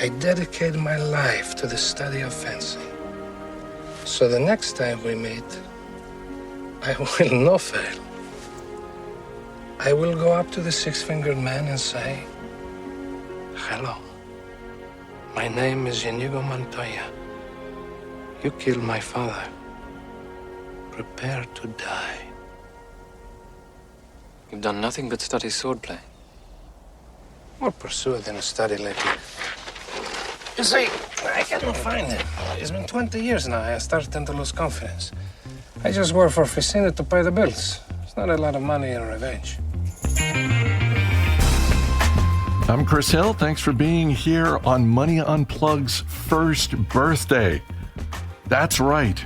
I dedicated my life to the study of fencing. So the next time we meet, I will not fail. I will go up to the six-fingered man and say, hello. My name is Inigo Montoya. You killed my father. Prepare to die. You've done nothing but study swordplay. More pursued than a study lately. You see, I cannot find him. It's been 20 years now. I started to lose confidence. I just work for Ficina to pay the bills. It's not a lot of money in revenge. I'm Chris Hill. Thanks for being here on Money Unplugged's first birthday. That's right.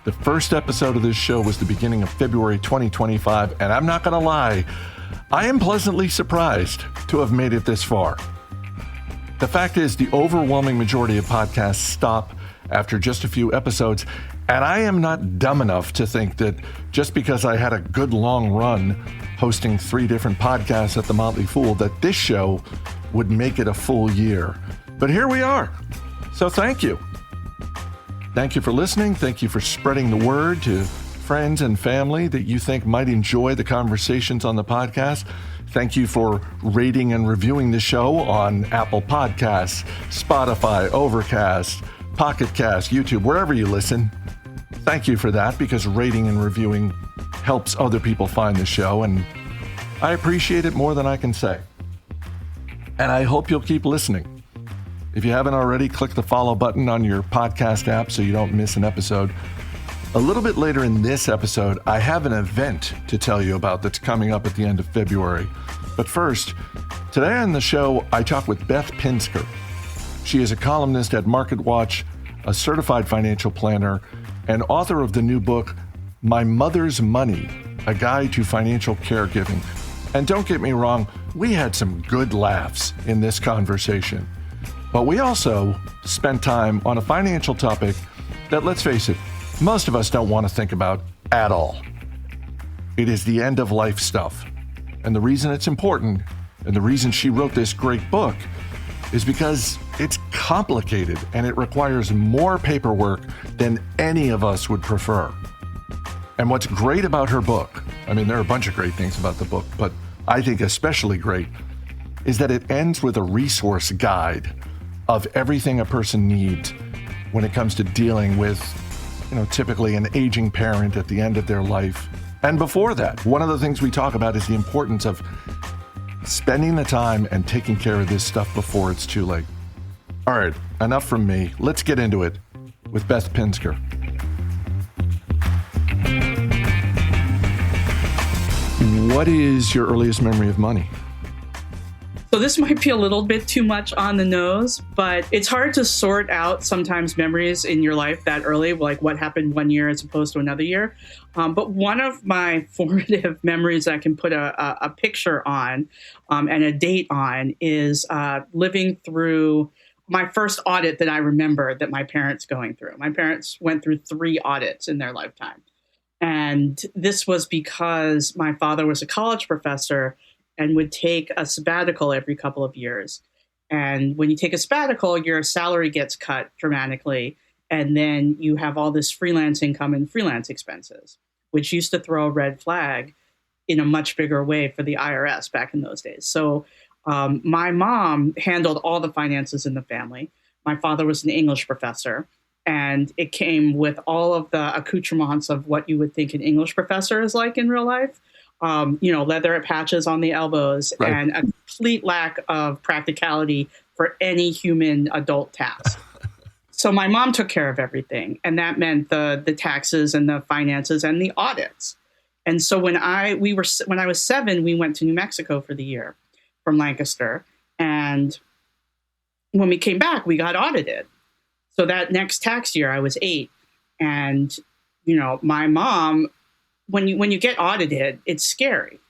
The first episode of this show was the beginning of February 2025, and I'm not going to lie, I am pleasantly surprised to have made it this far. The fact is, the overwhelming majority of podcasts stop after just a few episodes, and I am not dumb enough to think that just because I had a good long run hosting 3 different podcasts at The Motley Fool, that this show would make it a full year. But here we are. So thank you. Thank you for listening. Thank you for spreading the word to friends and family that you think might enjoy the conversations on the podcast. Thank you for rating and reviewing the show on Apple Podcasts, Spotify, Overcast, Pocket Cast, YouTube, wherever you listen. Thank you for that, because rating and reviewing helps other people find the show, and I appreciate it more than I can say. And I hope you'll keep listening. If you haven't already, click the follow button on your podcast app so you don't miss an episode. A little bit later in this episode, I have an event to tell you about that's coming up at the end of February. But first, today on the show, I talk with Beth Pinsker. She is a columnist at MarketWatch, a certified financial planner, and author of the new book, My Mother's Money, A Guide to Financial Caregiving. And don't get me wrong, we had some good laughs in this conversation. But we also spent time on a financial topic that, let's face it, most of us don't want to think about at all. It is the end of life stuff. And the reason it's important, and the reason she wrote this great book, is because it's complicated and it requires more paperwork than any of us would prefer. And what's great about her book, I mean, there are a bunch of great things about the book, but I think especially great, is that it ends with a resource guide of everything a person needs when it comes to dealing with, typically an aging parent at the end of their life. And before that, one of the things we talk about is the importance of spending the time and taking care of this stuff before it's too late. All right, enough from me. Let's get into it with Beth Pinsker. What is your earliest memory of money? So this might be a little bit too much on the nose, but it's hard to sort out sometimes memories in your life that early, like what happened one year as opposed to another year. But one of my formative memories that I can put a picture on and a date on is living through my first audit that I remember that my parents going through. My parents went through 3 audits in their lifetime. And this was because my father was a college professor and would take a sabbatical every couple of years. And when you take a sabbatical, your salary gets cut dramatically. And then you have all this freelance income and freelance expenses, which used to throw a red flag in a much bigger way for the IRS back in those days. So my mom handled all the finances in the family. My father was an English professor, and it came with all of the accoutrements of what you would think an English professor is like in real life. Leather patches on the elbows, right, and a complete lack of practicality for any human adult task. So my mom took care of everything, and that meant the taxes and the finances and the audits. And so when I was 7, we went to New Mexico for the year from Lancaster, and when we came back, we got audited. So that next tax year, I was 8, and my mom. When you get audited, it's scary,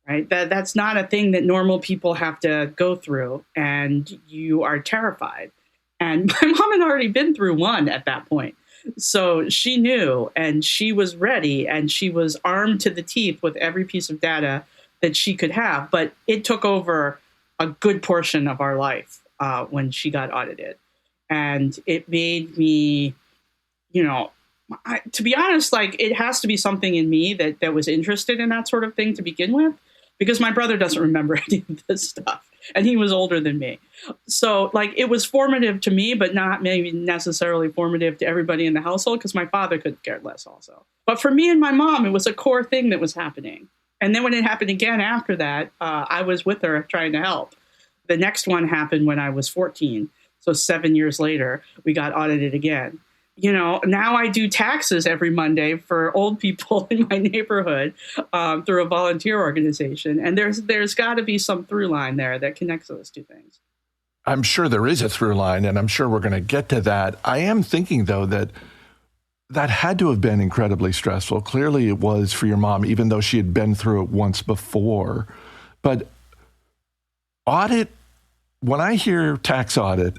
right? That's not a thing that normal people have to go through, and you are terrified. And my mom had already been through one at that point. So she knew, and she was ready, and she was armed to the teeth with every piece of data that she could have. But it took over a good portion of our life. when she got audited. And it made me, to be honest, like it has to be something in me that was interested in that sort of thing to begin with, because my brother doesn't remember any of this stuff and he was older than me. So like it was formative to me, but not maybe necessarily formative to everybody in the household because my father could care less also. But for me and my mom, it was a core thing that was happening. And then when it happened again after that, I was with her trying to help. The next one happened when I was 14. So 7 years later, we got audited again. Now I do taxes every Monday for old people in my neighborhood through a volunteer organization. And there's got to be some through line there that connects those two things. I'm sure there is a through line, and I'm sure we're going to get to that. I am thinking, though, that had to have been incredibly stressful. Clearly it was for your mom, even though she had been through it once before. But audit, when I hear tax audit,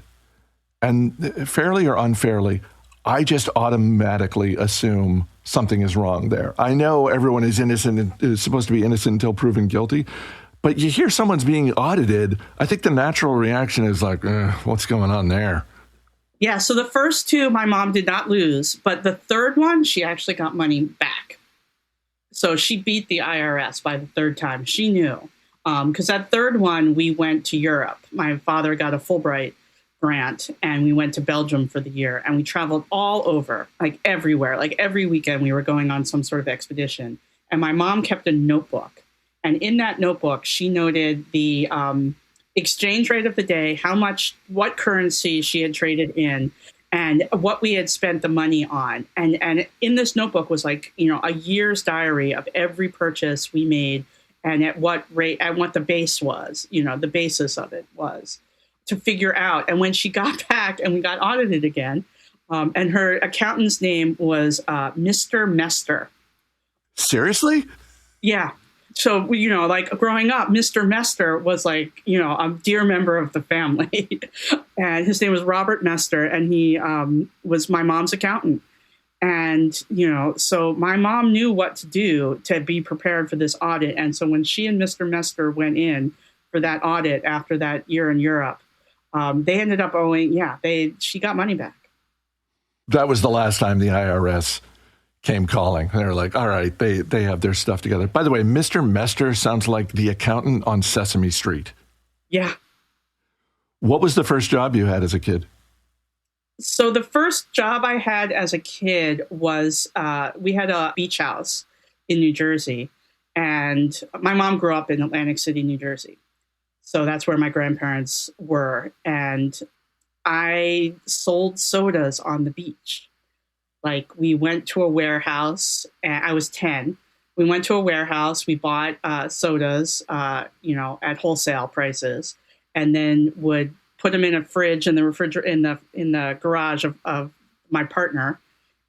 and fairly or unfairly, I just automatically assume something is wrong there. I know everyone is innocent and is supposed to be innocent until proven guilty, but you hear someone's being audited, I think the natural reaction is like, what's going on there? Yeah, so the first two, my mom did not lose, but the third one, she actually got money back. So she beat the IRS by the third time. She knew. Because that third one, we went to Europe. My father got a Fulbright grant, and we went to Belgium for the year, and we traveled all over, like everywhere. Like every weekend, we were going on some sort of expedition. And my mom kept a notebook. And in that notebook, she noted the exchange rate of the day, what currency she had traded in, and what we had spent the money on. And in this notebook was like, a year's diary of every purchase we made and at what rate and what the base was, the basis of it was to figure out. And when she got back and we got audited again, and her accountant's name was Mr. Mester. Seriously? Yeah. So, like growing up, Mr. Mester was like, a dear member of the family. And his name was Robert Mester, and he was my mom's accountant. And, so my mom knew what to do to be prepared for this audit. And so when she and Mr. Mester went in for that audit after that year in Europe, they ended up owing, she got money back. That was the last time the IRS came calling. They were like, all right, they have their stuff together. By the way, Mr. Mester sounds like the accountant on Sesame Street. Yeah. What was the first job you had as a kid? So the first job I had as a kid was, we had a beach house in New Jersey, and my mom grew up in Atlantic City, New Jersey. So that's where my grandparents were. And I sold sodas on the beach. Like we went to a warehouse, and I was 10. We went to a warehouse, we bought sodas, at wholesale prices, and then would put them in a fridge in the refrigerator in the garage of my partner,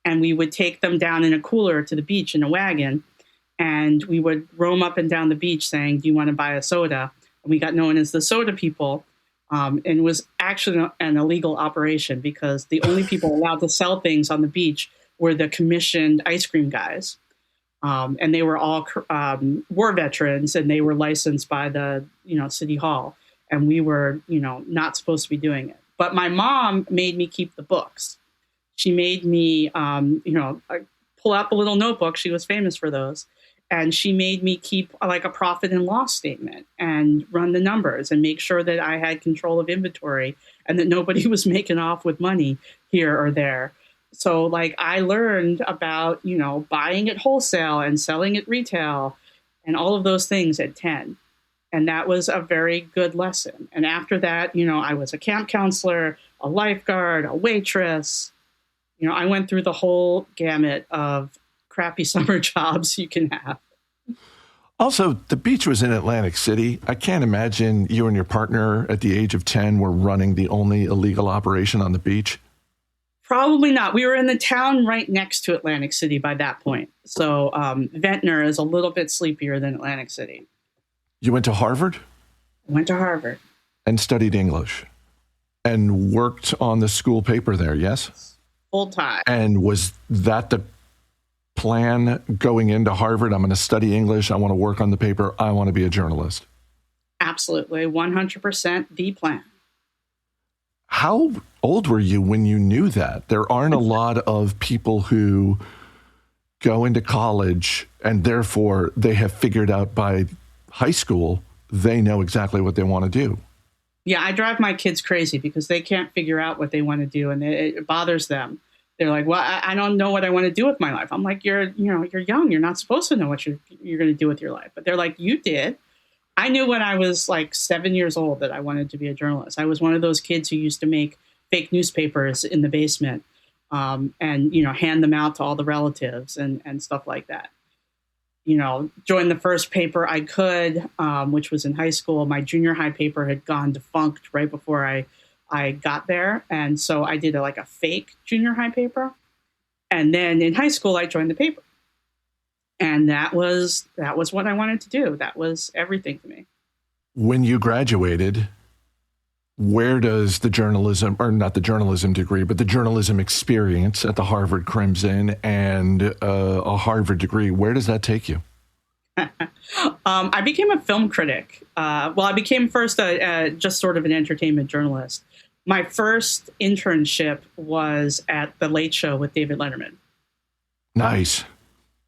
and we would take them down in a cooler to the beach in a wagon, and we would roam up and down the beach saying, "Do you want to buy a soda?" And we got known as the soda people, and it was actually an illegal operation because the only people allowed to sell things on the beach were the commissioned ice cream guys, and they were all war veterans, and they were licensed by the city hall. And we were, not supposed to be doing it. But my mom made me keep the books. She made me, pull out the little notebook. She was famous for those. And she made me keep like a profit and loss statement and run the numbers and make sure that I had control of inventory and that nobody was making off with money here or there. So like I learned about, buying at wholesale and selling at retail and all of those things at 10. And that was a very good lesson. And after that, I was a camp counselor, a lifeguard, a waitress. I went through the whole gamut of crappy summer jobs you can have. Also, the beach was in Atlantic City. I can't imagine you and your partner at the age of 10 were running the only illegal operation on the beach. Probably not. We were in the town right next to Atlantic City by that point. So Ventnor is a little bit sleepier than Atlantic City. You went to Harvard? I went to Harvard. And studied English. And worked on the school paper there, yes? Full time. And was that the plan going into Harvard? I'm going to study English. I want to work on the paper. I want to be a journalist. Absolutely. 100% the plan. How old were you when you knew that? There aren't a lot of people who go into college and therefore they have figured out by high school, they know exactly what they want to do. Yeah, I drive my kids crazy because they can't figure out what they want to do, and it bothers them. They're like, "Well, I don't know what I want to do with my life." I'm like, "You're young. You're not supposed to know what you're going to do with your life." But they're like, "You did." I knew when I was like 7 years old that I wanted to be a journalist. I was one of those kids who used to make fake newspapers in the basement, and hand them out to all the relatives and stuff like that. Joined the first paper I could, which was in high school. My junior high paper had gone defunct right before I got there. And so I did a fake junior high paper. And then in high school, I joined the paper. And that was what I wanted to do. That was everything to me. When you graduated, where does the journalism, or not the journalism degree, but the journalism experience at the Harvard Crimson and a Harvard degree, where does that take you? I became a film critic. I became first just sort of an entertainment journalist. My first internship was at The Late Show with David Letterman. Nice.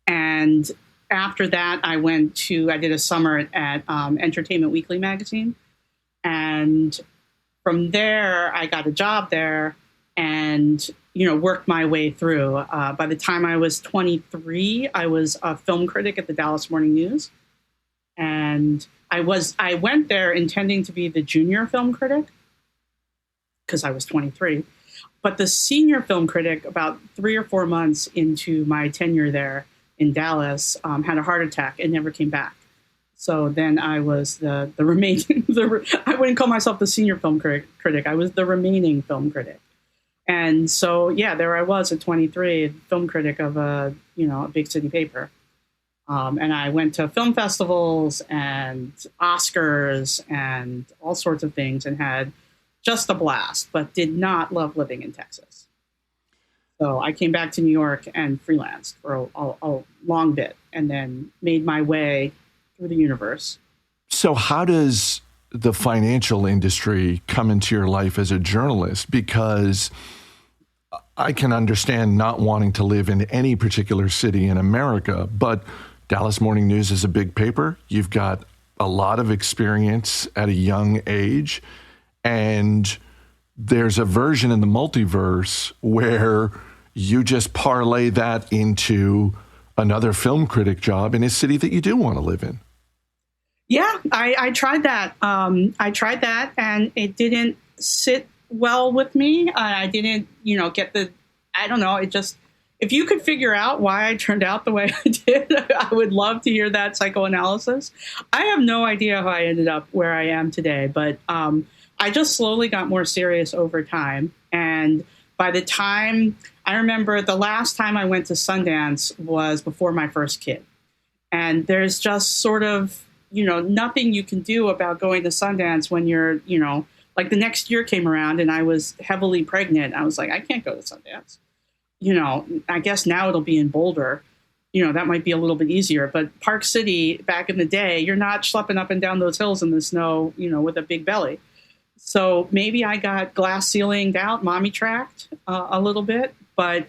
And after that, I did a summer at Entertainment Weekly magazine. And from there, I got a job there and, worked my way through. By the time I was 23, I was a film critic at the Dallas Morning News. And I went there intending to be the junior film critic because I was 23. But the senior film critic, about 3 or 4 months into my tenure there in Dallas, had a heart attack and never came back. So then I was the remaining, I wouldn't call myself the senior film critic. I was the remaining film critic. And so, yeah, there I was at 23, film critic of a big city paper. And I went to film festivals and Oscars and all sorts of things and had just a blast, but did not love living in Texas. So I came back to New York and freelanced for a long bit and then made my way through the universe. So how does the financial industry come into your life as a journalist? Because I can understand not wanting to live in any particular city in America, but Dallas Morning News is a big paper. You've got a lot of experience at a young age, and there's a version in the multiverse where you just parlay that into another film critic job in a city that you do want to live in. Yeah, I tried that. And it didn't sit well with me. I didn't, get I don't know. If you could figure out why I turned out the way I did, I would love to hear that psychoanalysis. I have no idea how I ended up where I am today, but I just slowly got more serious over time. And by the time, I remember the last time I went to Sundance was before my first kid. And there's just sort of, nothing you can do about going to Sundance when you're, like the next year came around and I was heavily pregnant. I was like, I can't go to Sundance. I guess now it'll be in Boulder. That might be a little bit easier. But Park City, back in the day, you're not schlepping up and down those hills in the snow, with a big belly. So maybe I got glass ceilinged out, mommy tracked a little bit. But,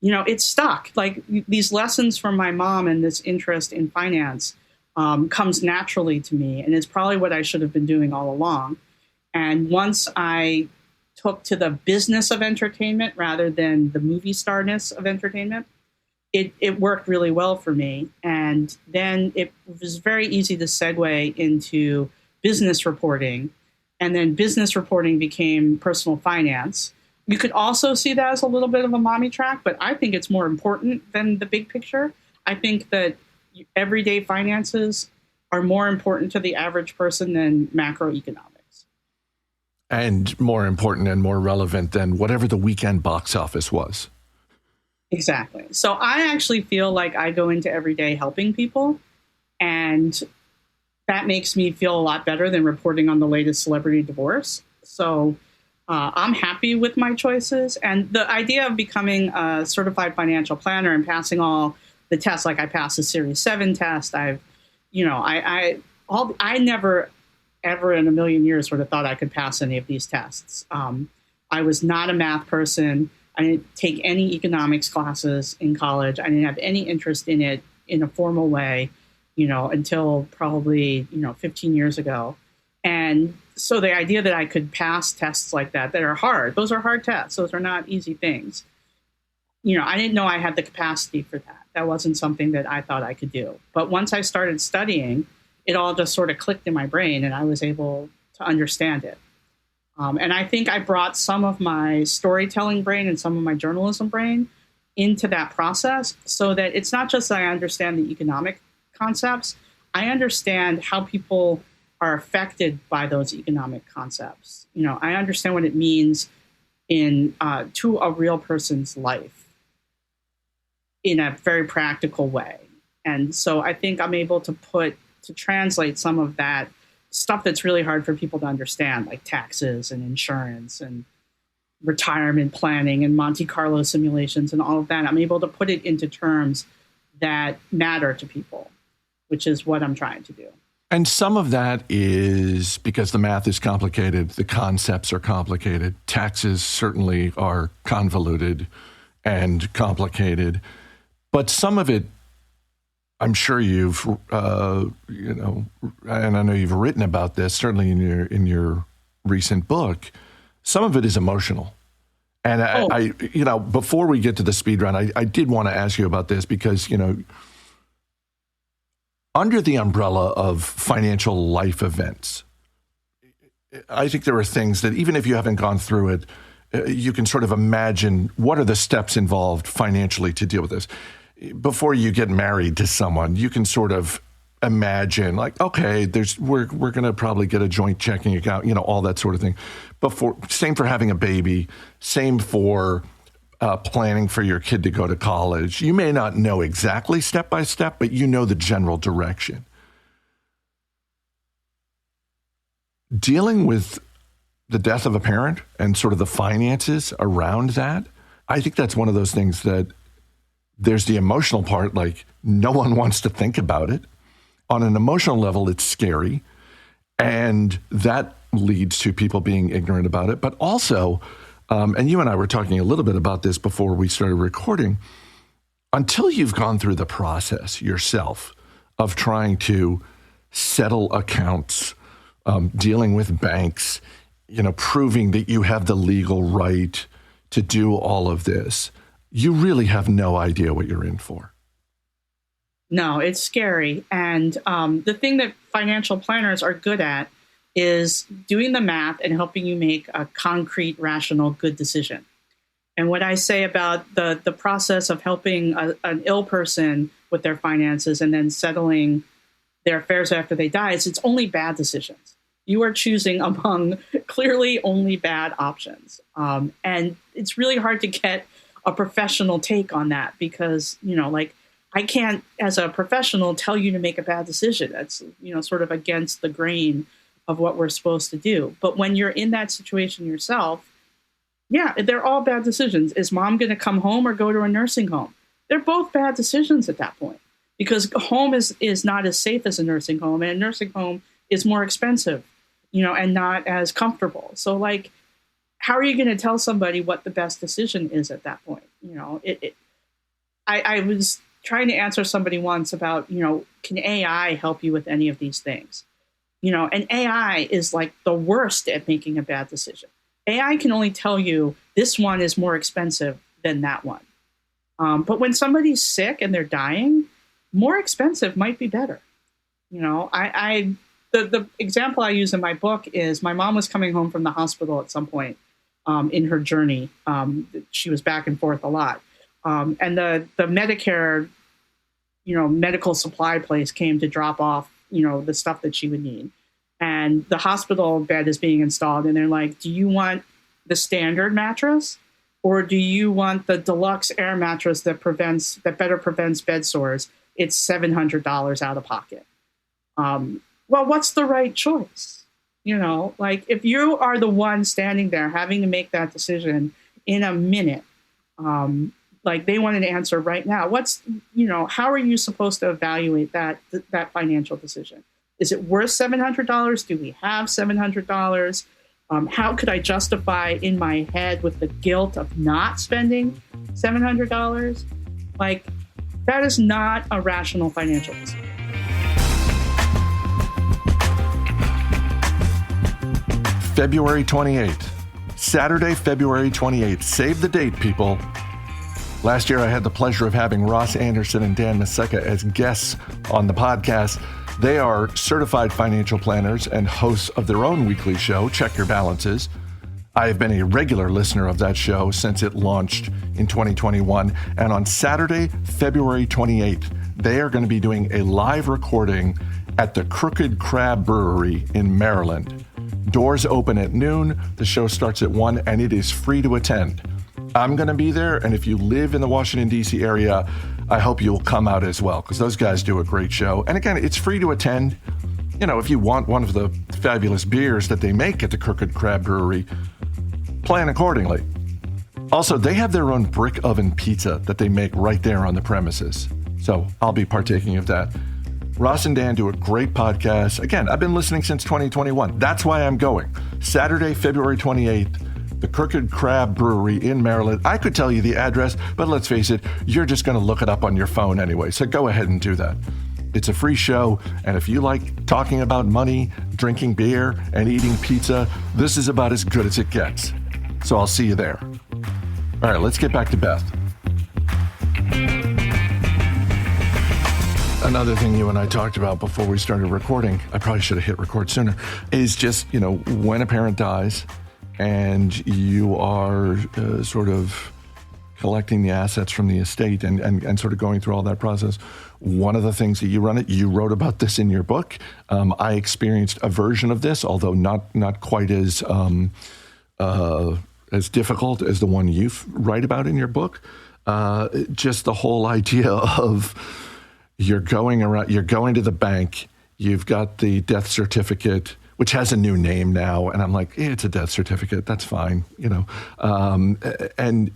it stuck. Like these lessons from my mom and this interest in finance comes naturally to me. And it's probably what I should have been doing all along. And once I took to the business of entertainment rather than the movie starness of entertainment, it worked really well for me. And then it was very easy to segue into business reporting. And then business reporting became personal finance. You could also see that as a little bit of a mommy track, but I think it's more important than the big picture. I think that everyday finances are more important to the average person than macroeconomics. And more important and more relevant than whatever the weekend box office was. Exactly. So I actually feel like I go into every day helping people, and that makes me feel a lot better than reporting on the latest celebrity divorce. So I'm happy with my choices. And the idea of becoming a certified financial planner and passing all the tests, like I passed the Series 7 test, I never ever in a million years would have thought I could pass any of these tests. I was not a math person. I didn't take any economics classes in college. I didn't have any interest in it in a formal way, until probably, 15 years ago. And so the idea that I could pass tests like that are hard, those are hard tests. Those are not easy things. I didn't know I had the capacity for that. That wasn't something that I thought I could do. But once I started studying, it all just sort of clicked in my brain and I was able to understand it. And I think I brought some of my storytelling brain and some of my journalism brain into that process so that it's not just that I understand the economic concepts, I understand how people are affected by those economic concepts. I understand what it means to a real person's life in a very practical way. And so I think I'm able to translate some of that stuff that's really hard for people to understand, like taxes and insurance and retirement planning and Monte Carlo simulations and all of that. I'm able to put it into terms that matter to people, which is what I'm trying to do. And some of that is because the math is complicated, the concepts are complicated, taxes certainly are convoluted and complicated, but some of it, I'm sure you've, and I know you've written about this, certainly in your recent book, some of it is emotional. And I before we get to the speed run, I did want to ask you about this because, under the umbrella of financial life events, I think there are things that even if you haven't gone through it, you can sort of imagine what are the steps involved financially to deal with this. Before you get married to someone, you can sort of imagine like, okay, we're going to probably get a joint checking account, all that sort of thing. Same for having a baby, same for planning for your kid to go to college. You may not know exactly step by step, but you know the general direction. Dealing with the death of a parent and sort of the finances around that, I think that's one of those things that there's the emotional part, like no one wants to think about it. On an emotional level, it's scary. And that leads to people being ignorant about it. But also, and you and I were talking a little bit about this before we started recording, until you've gone through the process yourself of trying to settle accounts, dealing with banks, proving that you have the legal right to do all of this, you really have no idea what you're in for. No, it's scary. And the thing that financial planners are good at is doing the math and helping you make a concrete, rational, good decision. And what I say about the process of helping an ill person with their finances and then settling their affairs after they die is it's only bad decisions. You are choosing among clearly only bad options. And it's really hard to get a professional take on that because, I can't, as a professional, tell you to make a bad decision. That's, sort of against the grain of what we're supposed to do. But when you're in that situation yourself, yeah, they're all bad decisions. Is mom going to come home or go to a nursing home? They're both bad decisions at that point because home is not as safe as a nursing home, and a nursing home is more expensive, and not as comfortable. So, how are you going to tell somebody what the best decision is at that point? I was trying to answer somebody once about, can AI help you with any of these things? And AI is like the worst at making a bad decision. AI can only tell you this one is more expensive than that one. But when somebody's sick and they're dying, more expensive might be better. The example I use in my book is my mom was coming home from the hospital at some point in her journey. She was back and forth a lot. And the Medicare, medical supply place came to drop off, the stuff that she would need. And the hospital bed is being installed. And they're like, do you want the standard mattress? Or do you want the deluxe air mattress that better prevents bed sores? It's $700 out of pocket. Well, what's the right choice? If you are the one standing there having to make that decision in a minute, they want an answer right now. How are you supposed to evaluate that financial decision? Is it worth $700? Do we have $700? How could I justify in my head with the guilt of not spending $700? Like, that is not a rational financial decision. February 28th. Saturday, February 28th. Save the date, people. Last year, I had the pleasure of having Ross Anderson and Dan Maseka as guests on the podcast. They are certified financial planners and hosts of their own weekly show, Check Your Balances. I have been a regular listener of that show since it launched in 2021. And on Saturday, February 28th, they are going to be doing a live recording at the Crooked Crab Brewery in Maryland. Doors open at noon, the show starts at 1, and it is free to attend. I'm going to be there, and if you live in the Washington, D.C. area, I hope you'll come out as well, because those guys do a great show. And again, it's free to attend. You know, if you want one of the fabulous beers that they make at the Crooked Crab Brewery, plan accordingly. Also, they have their own brick oven pizza that they make right there on the premises. So I'll be partaking of that. Ross and Dan do a great podcast. Again, I've been listening since 2021. That's why I'm going. Saturday, February 28th, the Crooked Crab Brewery in Maryland. I could tell you the address, but let's face it, you're just going to look it up on your phone anyway. So go ahead and do that. It's a free show, and if you like talking about money, drinking beer, and eating pizza, this is about as good as it gets. So I'll see you there. All right, let's get back to Beth. Another thing you and I talked about before we started recording, I probably should have hit record sooner, is just, you know, when a parent dies and you are sort of collecting the assets from the estate and sort of going through all that process, one of the things that you wrote about this in your book. I experienced a version of this, although not quite as difficult as the one you write about in your book. Just the whole idea of you're going to the bank, you've got the death certificate, which has a new name now, and I'm like, it's a death certificate, that's fine, you know. And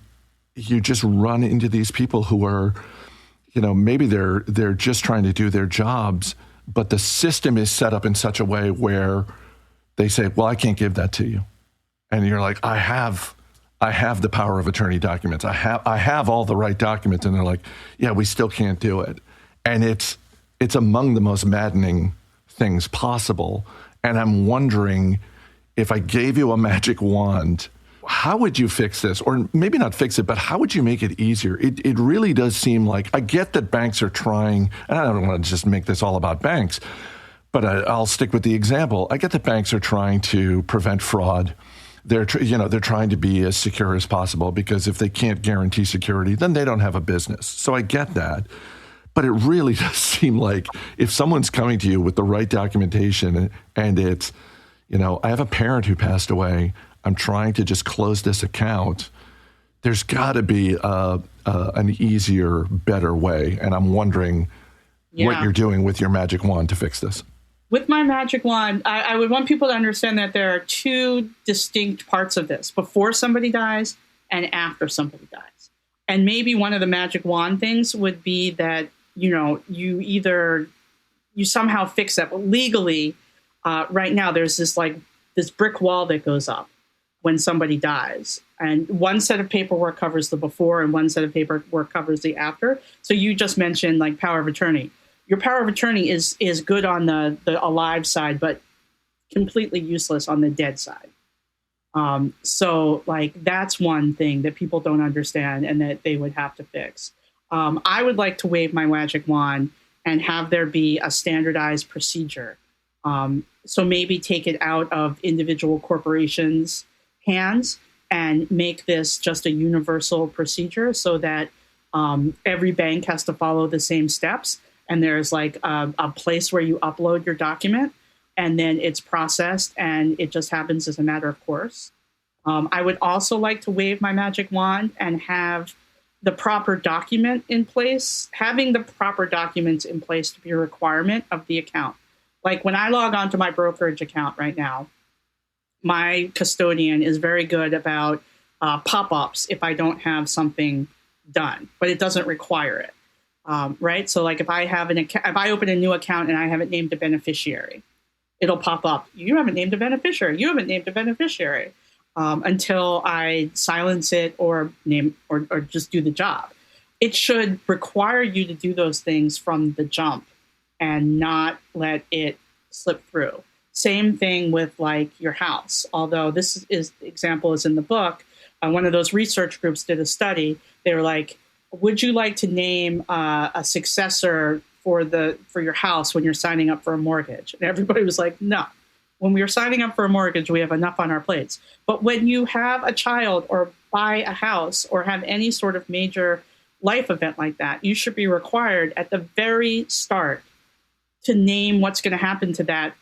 you just run into these people who are, you know, maybe they're just trying to do their jobs, but the system is set up in such a way where they say, well, I can't give that to you. And you're like, I have the power of attorney documents. I have all the right documents. And they're like, yeah, we still can't do it. And it's among the most maddening things possible. And I'm wondering, if I gave you a magic wand, how would you fix this? Or maybe not fix it, but how would you make it easier? It really does seem like, I get that banks are trying, and I don't want to just make this all about banks, but I'll stick with the example. I get that banks are trying to prevent fraud. They're trying to be as secure as possible, because if they can't guarantee security, then they don't have a business. So I get that. But it really does seem like if someone's coming to you with the right documentation and it's, you know, I have a parent who passed away, I'm trying to just close this account, there's got to be an easier, better way. And I'm wondering what you're doing with your magic wand to fix this. With my magic wand, I would want people to understand that there are two distinct parts of this: before somebody dies and after somebody dies. And maybe one of the magic wand things would be that, you know, you somehow fix that. But legally, right now, there's this brick wall that goes up when somebody dies. And one set of paperwork covers the before and one set of paperwork covers the after. So you just mentioned like power of attorney. Your power of attorney is good on the alive side, but completely useless on the dead side. So like that's one thing that people don't understand and that they would have to fix. I would like to wave my magic wand and have there be a standardized procedure. So maybe take it out of individual corporations' hands and make this just a universal procedure so that every bank has to follow the same steps. And there's like a place where you upload your document and then it's processed and it just happens as a matter of course. I would also like to wave my magic wand and have the proper document in place. Having the proper documents in place to be a requirement of the account. Like when I log onto my brokerage account right now, my custodian is very good about pop-ups if I don't have something done, but it doesn't require it. right? So like if I have if I open a new account and I haven't named a beneficiary, it'll pop up. You haven't named a beneficiary. You haven't named a beneficiary until I silence it or name or just do the job. It should require you to do those things from the jump and not let it slip through. Same thing with like your house. Although this example is in the book, one of those research groups did a study. They were like, would you like to name a successor for your house when you're signing up for a mortgage? And everybody was like, no. When we are signing up for a mortgage, we have enough on our plates. But when you have a child or buy a house or have any sort of major life event like that, you should be required at the very start to name what's going to happen to that,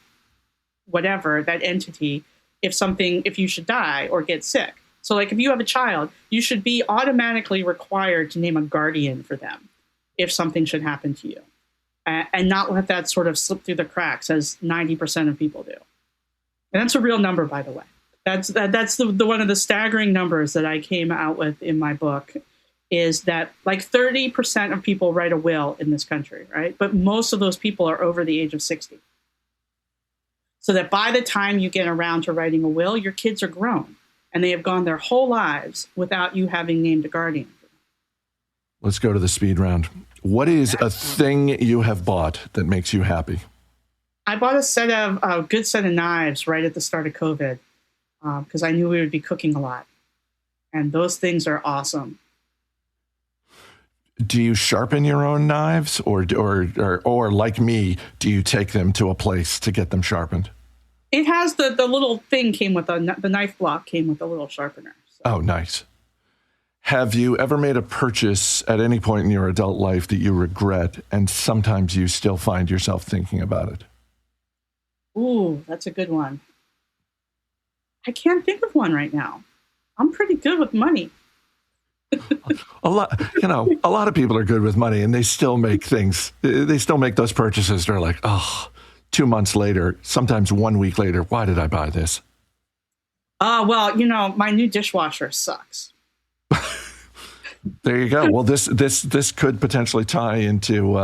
whatever, that entity, if you should die or get sick. So like if you have a child, you should be automatically required to name a guardian for them if something should happen to you, and not let that sort of slip through the cracks as 90% of people do. And that's a real number, by the way. That's the one of the staggering numbers that I came out with in my book, is that like 30% of people write a will in this country, right? But most of those people are over the age of 60. So that by the time you get around to writing a will, your kids are grown and they have gone their whole lives without you having named a guardian. Let's go to the speed round. What is a thing you have bought that makes you happy? I bought a good set of knives right at the start of COVID because I knew we would be cooking a lot. And those things are awesome. Do you sharpen your own knives or like me, do you take them to a place to get them sharpened? It has the little thing came with the knife block came with a little sharpener. So. Oh, nice. Have you ever made a purchase at any point in your adult life that you regret and sometimes you still find yourself thinking about it? Ooh, that's a good one. I can't think of one right now. I'm pretty good with money. A lot of people are good with money and they still make those purchases. They're like, 2 months later, sometimes 1 week later, why did I buy this? Well, my new dishwasher sucks. There you go. Well, this could potentially tie into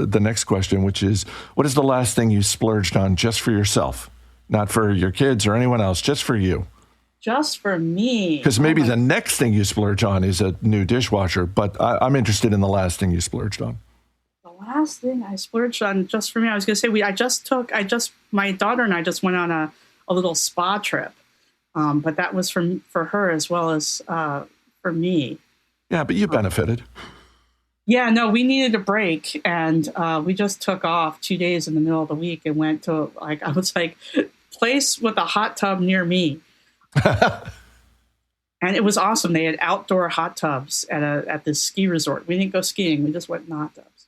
the next question, which is, what is the last thing you splurged on just for yourself? Not for your kids or anyone else, just for you. Just for me. Because maybe the next thing you splurge on is a new dishwasher, but I'm interested in the last thing you splurged on. The last thing I splurged on just for me, I was going to say, my daughter and I just went on a little spa trip, but that was for her as well as for me. Yeah, but you benefited. Yeah, no, we needed a break, and we just took off 2 days in the middle of the week and went to place with a hot tub near me. And it was awesome. They had outdoor hot tubs at this ski resort. We didn't go skiing. We just went in the hot tubs.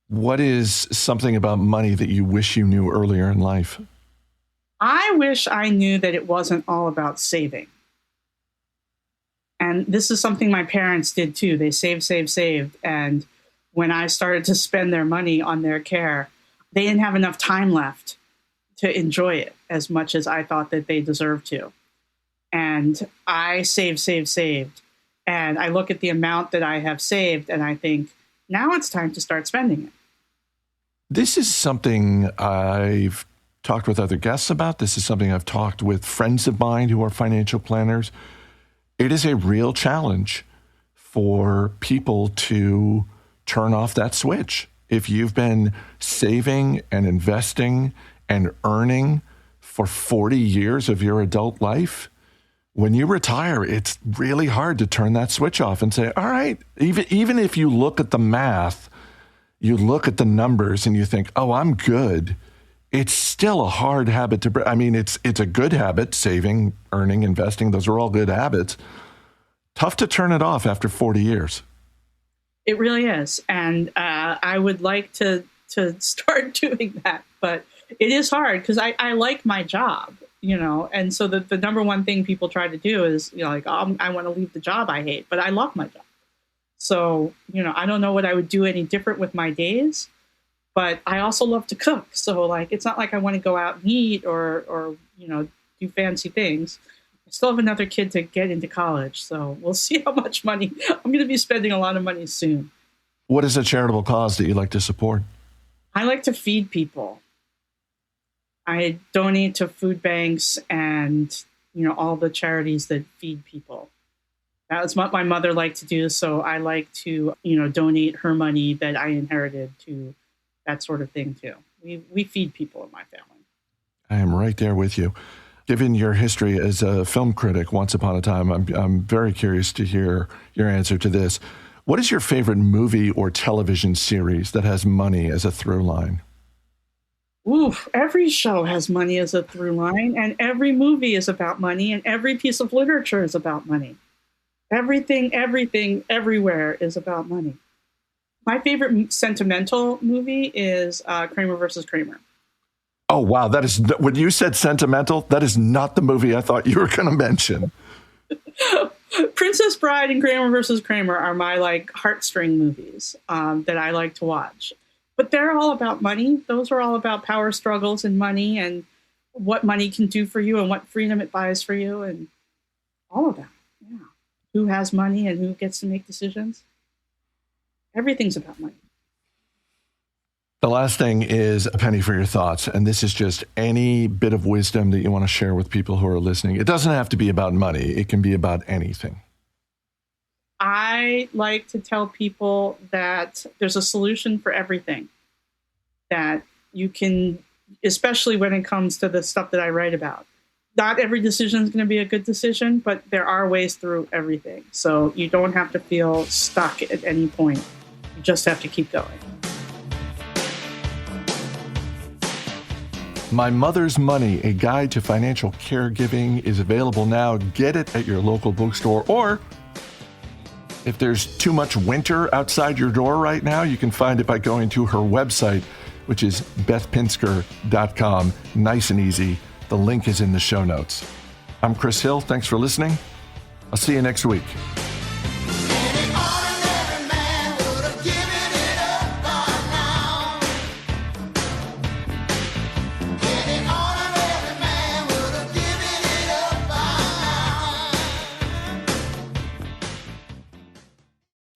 What is something about money that you wish you knew earlier in life? I wish I knew that it wasn't all about saving. And this is something my parents did too. They saved. And when I started to spend their money on their care, they didn't have enough time left to enjoy it as much as I thought that they deserved to. And I saved. And I look at the amount that I have saved and I think, now it's time to start spending it. This is something I've talked with other guests about. This is something I've talked with friends of mine who are financial planners. It is a real challenge for people to turn off that switch. If you've been saving and investing and earning for 40 years of your adult life, when you retire, it's really hard to turn that switch off and say, all right, even if you look at the math, you look at the numbers and you think, oh, I'm good. It's still a hard habit to break. I mean, it's a good habit, saving, earning, investing. Those are all good habits. Tough to turn it off after 40 years. It really is. And I would like to start doing that, but it is hard because I like my job, and so the number one thing people try to do is, I want to leave the job I hate, but I love my job. So, I don't know what I would do any different with my days, but I also love to cook. So it's not like I want to go out and eat or do fancy things. I still have another kid to get into college. So we'll see how much money I'm going to be spending. A lot of money soon. What is a charitable cause that you like to support? I like to feed people. I donate to food banks and, all the charities that feed people. That was what my mother liked to do. So I like to, donate her money that I inherited to that sort of thing too. We feed people in my family. I am right there with you. Given your history as a film critic once upon a time, I'm very curious to hear your answer to this. What is your favorite movie or television series that has money as a through line? Oof, every show has money as a through line, and every movie is about money, and every piece of literature is about money. Everything, everywhere is about money. My favorite sentimental movie is Kramer versus Kramer. Oh, wow. That is, when you said sentimental, that is not the movie I thought you were going to mention. Princess Bride and Kramer versus Kramer are my heartstring movies that I like to watch. But they're all about money. Those are all about power struggles and money and what money can do for you and what freedom it buys for you and all of that. Yeah. Who has money and who gets to make decisions. Everything's about money. The last thing is a penny for your thoughts. And this is just any bit of wisdom that you want to share with people who are listening. It doesn't have to be about money. It can be about anything. I like to tell people that there's a solution for everything. That you can, especially when it comes to the stuff that I write about. Not every decision is going to be a good decision, but there are ways through everything. So you don't have to feel stuck at any point. You just have to keep going. My Mother's Money, a guide to financial caregiving, is available now. Get it at your local bookstore, or if there's too much winter outside your door right now, you can find it by going to her website, which is bethpinsker.com. Nice and easy. The link is in the show notes. I'm Chris Hill. Thanks for listening. I'll see you next week.